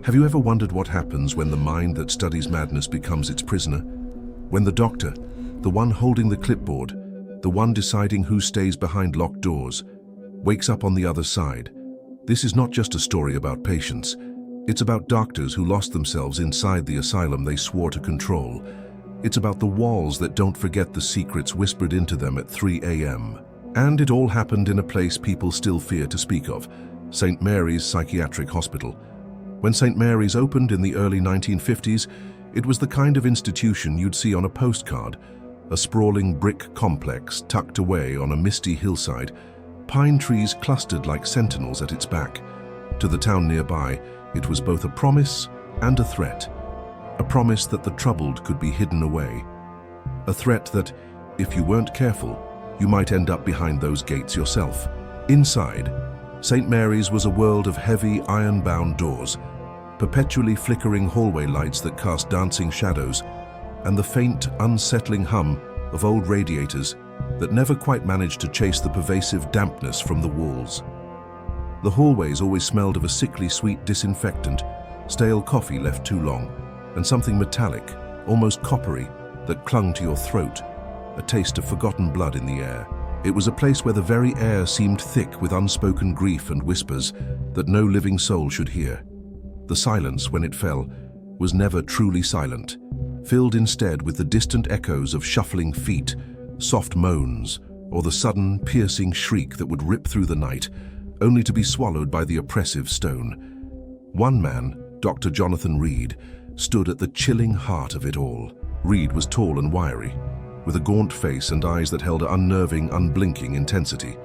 Have you ever wondered what happens when the mind that studies madness becomes its prisoner? When the doctor, the one holding the clipboard, the one deciding who stays behind locked doors, wakes up on the other side. This is not just a story about patients. It's about doctors who lost themselves inside the asylum they swore to control. It's about the walls that don't forget the secrets whispered into them at 3 a.m. And it all happened in a place people still fear to speak of, St. Mary's Psychiatric Hospital. When St. Mary's opened in the early 1950s, it was the kind of institution you'd see on a postcard, a sprawling brick complex tucked away on a misty hillside, pine trees clustered like sentinels at its back. To the town nearby, it was both a promise and a threat. A promise that the troubled could be hidden away. A threat that, if you weren't careful, you might end up behind those gates yourself. Inside, St. Mary's was a world of heavy, iron-bound doors, perpetually flickering hallway lights that cast dancing shadows, and the faint, unsettling hum of old radiators that never quite managed to chase the pervasive dampness from the walls. The hallways always smelled of a sickly sweet disinfectant, stale coffee left too long, and something metallic, almost coppery, that clung to your throat, a taste of forgotten blood in the air. It was a place where the very air seemed thick with unspoken grief and whispers that no living soul should hear. The silence, when it fell, was never truly silent, filled instead with the distant echoes of shuffling feet, soft moans, or the sudden, piercing shriek that would rip through the night, only to be swallowed by the oppressive stone. One man, Dr. Jonathan Reed, stood at the chilling heart of it all. Reed was tall and wiry, with a gaunt face and eyes that held unnerving, unblinking intensity.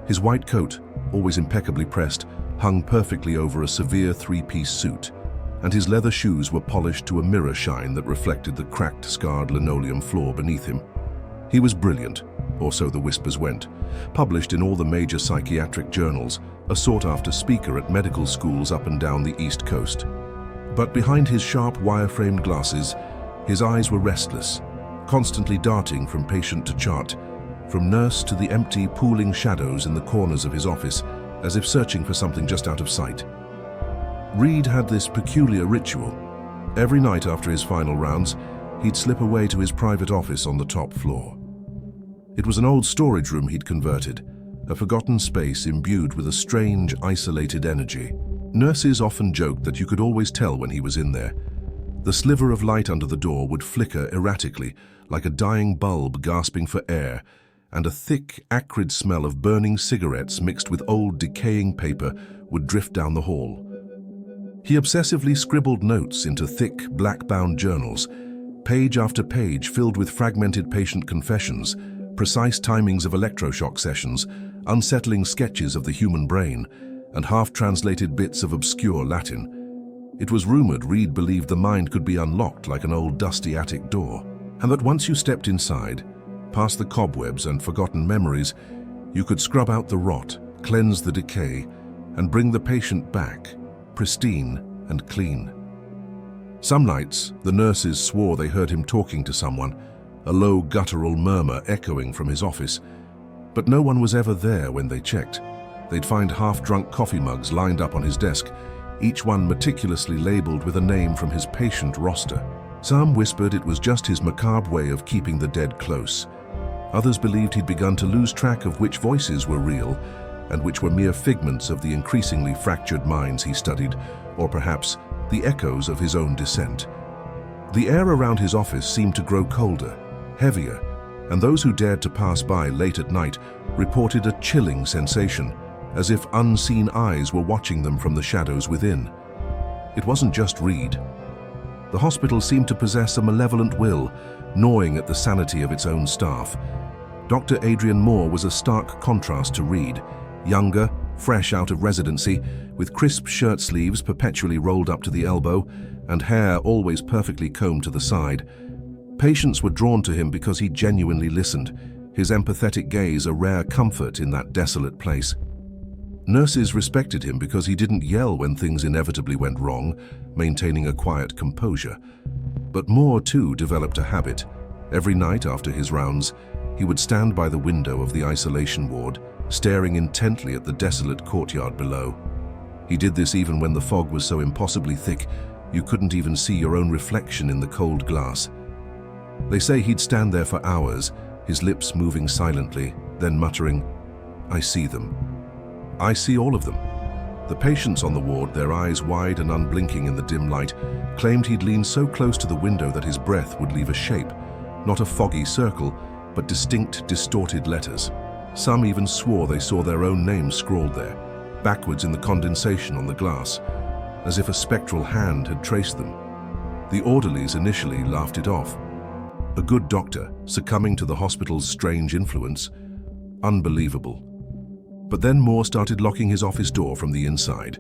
His white coat, always impeccably pressed, hung perfectly over a severe three-piece suit, and his leather shoes were polished to a mirror shine that reflected the cracked, scarred linoleum floor beneath him. He was brilliant, or so the whispers went, published in all the major psychiatric journals, a sought-after speaker at medical schools up and down the East Coast. But behind his sharp wire-framed glasses, his eyes were restless, constantly darting from patient to chart, from nurse to the empty, pooling shadows in the corners of his office, as if searching for something just out of sight. Reed had this peculiar ritual. Every night after his final rounds, he'd slip away to his private office on the top floor. It was an old storage room he'd converted, a forgotten space imbued with a strange, isolated energy. Nurses often joked that you could always tell when he was in there. The sliver of light under the door would flicker erratically, like a dying bulb gasping for air, and a thick, acrid smell of burning cigarettes mixed with old, decaying paper would drift down the hall. He obsessively scribbled notes into thick, black-bound journals, page after page filled with fragmented patient confessions, precise timings of electroshock sessions, unsettling sketches of the human brain, and half-translated bits of obscure Latin. It was rumored Reed believed the mind could be unlocked like an old dusty attic door, and that once you stepped inside, past the cobwebs and forgotten memories, you could scrub out the rot, cleanse the decay, and bring the patient back, pristine and clean. Some nights, the nurses swore they heard him talking to someone, a low guttural murmur echoing from his office. But no one was ever there when they checked. They'd find half-drunk coffee mugs lined up on his desk, each one meticulously labeled with a name from his patient roster. Some whispered it was just his macabre way of keeping the dead close. Others believed he'd begun to lose track of which voices were real and which were mere figments of the increasingly fractured minds he studied, or perhaps the echoes of his own dissent. The air around his office seemed to grow colder, heavier, and those who dared to pass by late at night reported a chilling sensation, as if unseen eyes were watching them from the shadows within. It wasn't just Reed. The hospital seemed to possess a malevolent will, gnawing at the sanity of its own staff. Dr. Adrian Moore was a stark contrast to Reed, younger, fresh out of residency, with crisp shirt sleeves perpetually rolled up to the elbow and hair always perfectly combed to the side. Patients were drawn to him because he genuinely listened, his empathetic gaze a rare comfort in that desolate place. Nurses respected him because he didn't yell when things inevitably went wrong, maintaining a quiet composure. But Moore, too, developed a habit. Every night after his rounds, he would stand by the window of the isolation ward, staring intently at the desolate courtyard below. He did this even when the fog was so impossibly thick you couldn't even see your own reflection in the cold glass. They say he'd stand there for hours, his lips moving silently, then muttering, "I see them. I see all of them." The patients on the ward, their eyes wide and unblinking in the dim light, claimed he'd leaned so close to the window that his breath would leave a shape, not a foggy circle, but distinct, distorted letters. Some even swore they saw their own names scrawled there, backwards in the condensation on the glass, as if a spectral hand had traced them. The orderlies initially laughed it off. A good doctor succumbing to the hospital's strange influence? Unbelievable. But then Moore started locking his office door from the inside,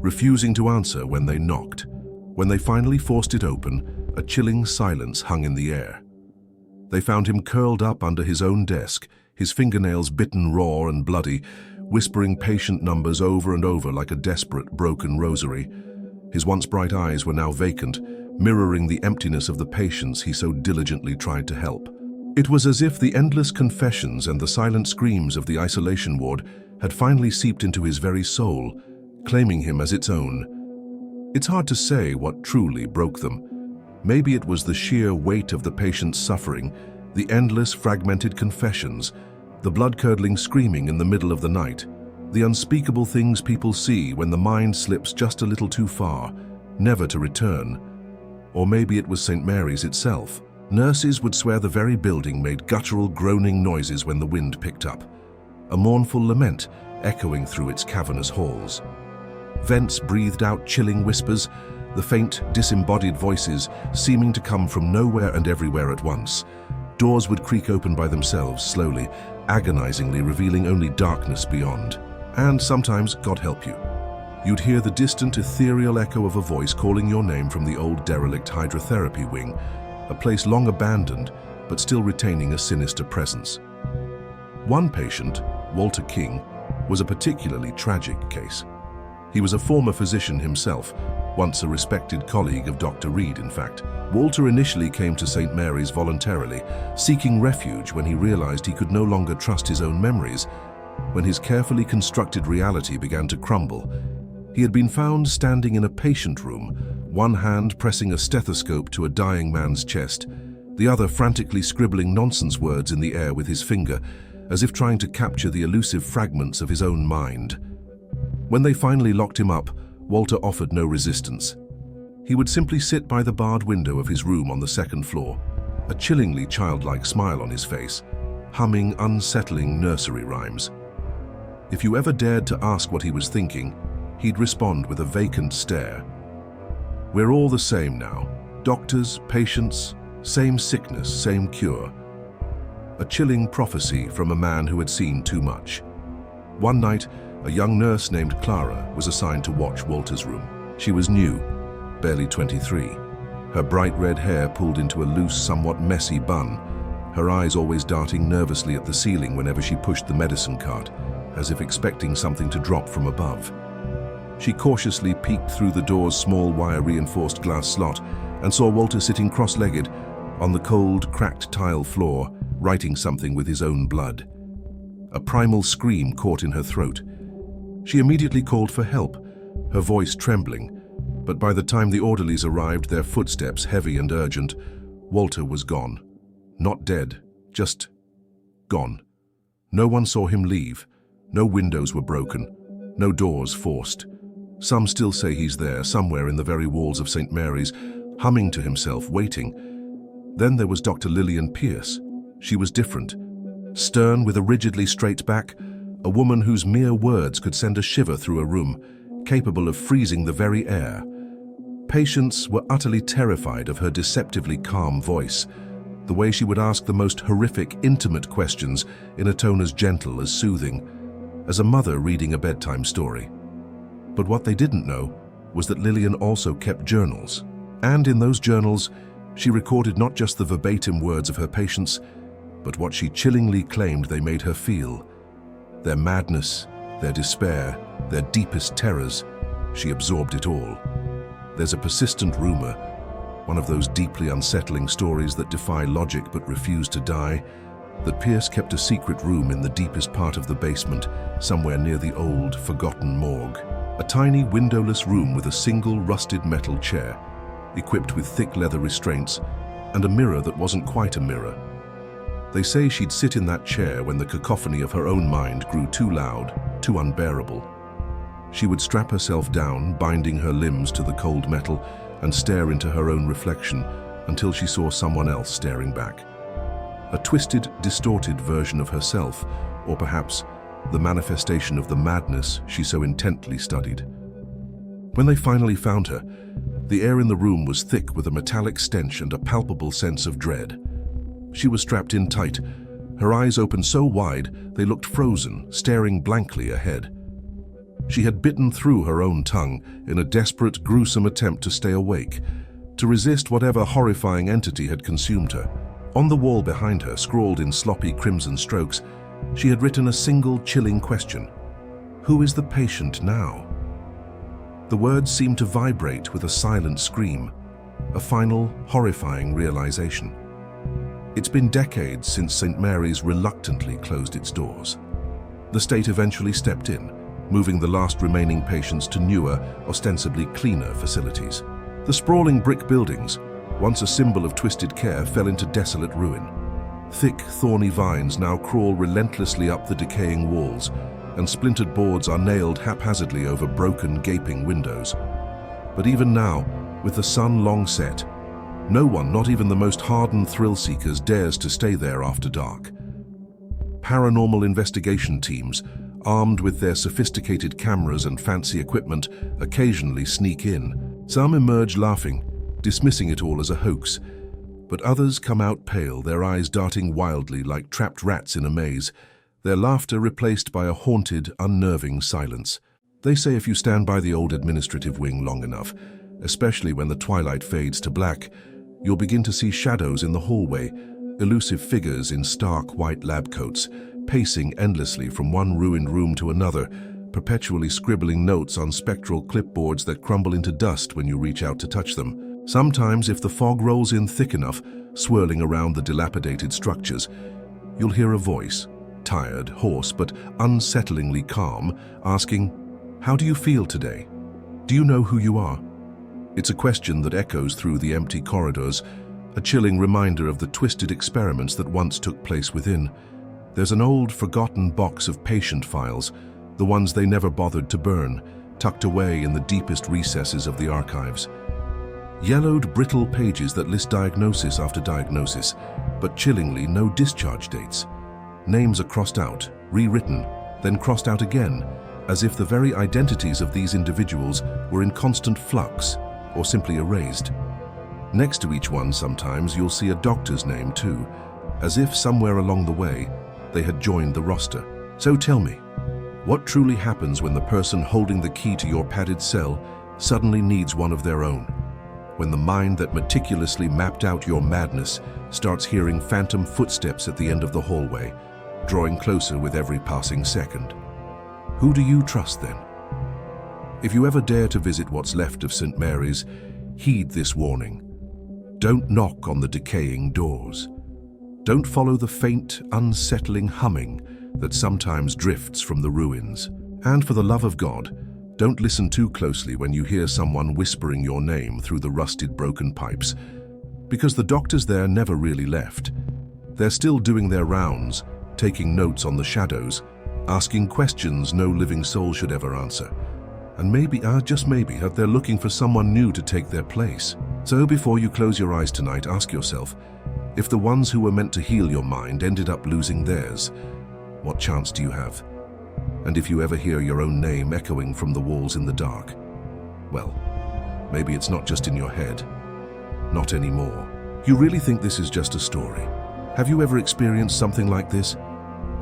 refusing to answer when they knocked. When they finally forced it open, a chilling silence hung in the air. They found him curled up under his own desk, his fingernails bitten raw and bloody, whispering patient numbers over and over like a desperate, broken rosary. His once bright eyes were now vacant, mirroring the emptiness of the patients he so diligently tried to help. It was as if the endless confessions and the silent screams of the isolation ward had finally seeped into his very soul, claiming him as its own. It's hard to say what truly broke them. Maybe it was the sheer weight of the patient's suffering, the endless fragmented confessions, the blood-curdling screaming in the middle of the night, the unspeakable things people see when the mind slips just a little too far, never to return. Or maybe it was St. Mary's itself. Nurses would swear the very building made guttural groaning noises when the wind picked up, a mournful lament echoing through its cavernous halls. Vents breathed out chilling whispers, the faint, disembodied voices seeming to come from nowhere and everywhere at once. Doors would creak open by themselves slowly, agonizingly revealing only darkness beyond. And sometimes, God help you, you'd hear the distant, ethereal echo of a voice calling your name from the old derelict hydrotherapy wing, a place long abandoned, but still retaining a sinister presence. One patient, Walter King, was a particularly tragic case. He was a former physician himself, once a respected colleague of Dr. Reed, in fact. Walter initially came to St. Mary's voluntarily, seeking refuge when he realized he could no longer trust his own memories. When his carefully constructed reality began to crumble, he had been found standing in a patient room, one hand pressing a stethoscope to a dying man's chest, the other frantically scribbling nonsense words in the air with his finger, as if trying to capture the elusive fragments of his own mind. When they finally locked him up, Walter offered no resistance. He would simply sit by the barred window of his room on the second floor, a chillingly childlike smile on his face, humming unsettling nursery rhymes. If you ever dared to ask what he was thinking, he'd respond with a vacant stare. We're all the same now. Doctors, patients, same sickness, same cure. A chilling prophecy from a man who had seen too much. One night, a young nurse named Clara was assigned to watch Walter's room. She was new, barely 23. Her bright red hair pulled into a loose, somewhat messy bun, her eyes always darting nervously at the ceiling whenever she pushed the medicine cart, as if expecting something to drop from above. She cautiously peeked through the door's small wire-reinforced glass slot and saw Walter sitting cross-legged on the cold, cracked tile floor, writing something with his own blood. A primal scream caught in her throat. She immediately called for help, her voice trembling, but by the time the orderlies arrived, their footsteps heavy and urgent, Walter was gone. Not dead, just gone. No one saw him leave. No windows were broken, no doors forced. Some still say he's there, somewhere in the very walls of St. Mary's, humming to himself, waiting. Then there was Dr. Lillian Pierce. She was different. Stern, with a rigidly straight back, a woman whose mere words could send a shiver through a room, capable of freezing the very air. Patients were utterly terrified of her deceptively calm voice, the way she would ask the most horrific, intimate questions in a tone as gentle as soothing, as a mother reading a bedtime story. But what they didn't know was that Lillian also kept journals. And in those journals, she recorded not just the verbatim words of her patients, but what she chillingly claimed they made her feel. Their madness, their despair, their deepest terrors. She absorbed it all. There's a persistent rumor, one of those deeply unsettling stories that defy logic but refuse to die, that Pierce kept a secret room in the deepest part of the basement, somewhere near the old, forgotten morgue. A tiny, windowless room with a single rusted metal chair, equipped with thick leather restraints, and a mirror that wasn't quite a mirror. They say she'd sit in that chair when the cacophony of her own mind grew too loud, too unbearable. She would strap herself down, binding her limbs to the cold metal, and stare into her own reflection until she saw someone else staring back. A twisted, distorted version of herself, or perhaps the manifestation of the madness she so intently studied. When they finally found her, the air in the room was thick with a metallic stench and a palpable sense of dread. She was strapped in tight, her eyes open so wide they looked frozen, staring blankly ahead. She had bitten through her own tongue in a desperate, gruesome attempt to stay awake, to resist whatever horrifying entity had consumed her. On the wall behind her, scrawled in sloppy crimson strokes, she had written a single chilling question. Who is the patient now? The words seemed to vibrate with a silent scream, a final, horrifying realization. It's been decades since St. Mary's reluctantly closed its doors. The state eventually stepped in, moving the last remaining patients to newer, ostensibly cleaner facilities. The sprawling brick buildings, once a symbol of twisted care, fell into desolate ruin. Thick, thorny vines now crawl relentlessly up the decaying walls, and splintered boards are nailed haphazardly over broken, gaping windows. But even now, with the sun long set, no one, not even the most hardened thrill-seekers, dares to stay there after dark. Paranormal investigation teams, armed with their sophisticated cameras and fancy equipment, occasionally sneak in. Some emerge laughing, dismissing it all as a hoax, but others come out pale, their eyes darting wildly like trapped rats in a maze, their laughter replaced by a haunted, unnerving silence. They say if you stand by the old administrative wing long enough, especially when the twilight fades to black, you'll begin to see shadows in the hallway, elusive figures in stark white lab coats, pacing endlessly from one ruined room to another, perpetually scribbling notes on spectral clipboards that crumble into dust when you reach out to touch them. Sometimes, if the fog rolls in thick enough, swirling around the dilapidated structures, you'll hear a voice, tired, hoarse, but unsettlingly calm, asking, "How do you feel today? Do you know who you are?" It's a question that echoes through the empty corridors, a chilling reminder of the twisted experiments that once took place within. There's an old, forgotten box of patient files, the ones they never bothered to burn, tucked away in the deepest recesses of the archives. Yellowed, brittle pages that list diagnosis after diagnosis, but chillingly no discharge dates. Names are crossed out, rewritten, then crossed out again, as if the very identities of these individuals were in constant flux, or simply erased. Next to each one, sometimes you'll see a doctor's name too, as if somewhere along the way they had joined the roster. So tell me, what truly happens when the person holding the key to your padded cell suddenly needs one of their own? When the mind that meticulously mapped out your madness starts hearing phantom footsteps at the end of the hallway, drawing closer with every passing second? Who do you trust then? If you ever dare to visit what's left of St. Mary's, heed this warning. Don't knock on the decaying doors. Don't follow the faint, unsettling humming that sometimes drifts from the ruins. And for the love of God, don't listen too closely when you hear someone whispering your name through the rusted, broken pipes, because the doctors there never really left. They're still doing their rounds, taking notes on the shadows, asking questions no living soul should ever answer. And maybe, just maybe, they're looking for someone new to take their place. So before you close your eyes tonight, ask yourself, if the ones who were meant to heal your mind ended up losing theirs, what chance do you have? And if you ever hear your own name echoing from the walls in the dark, well, maybe it's not just in your head. Not anymore. You really think this is just a story? Have you ever experienced something like this?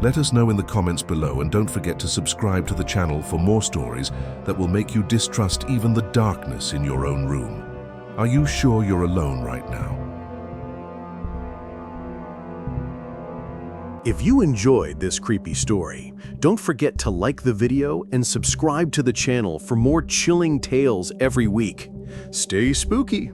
Let us know in the comments below, and don't forget to subscribe to the channel for more stories that will make you distrust even the darkness in your own room. Are you sure you're alone right now? If you enjoyed this creepy story, don't forget to like the video and subscribe to the channel for more chilling tales every week. Stay spooky!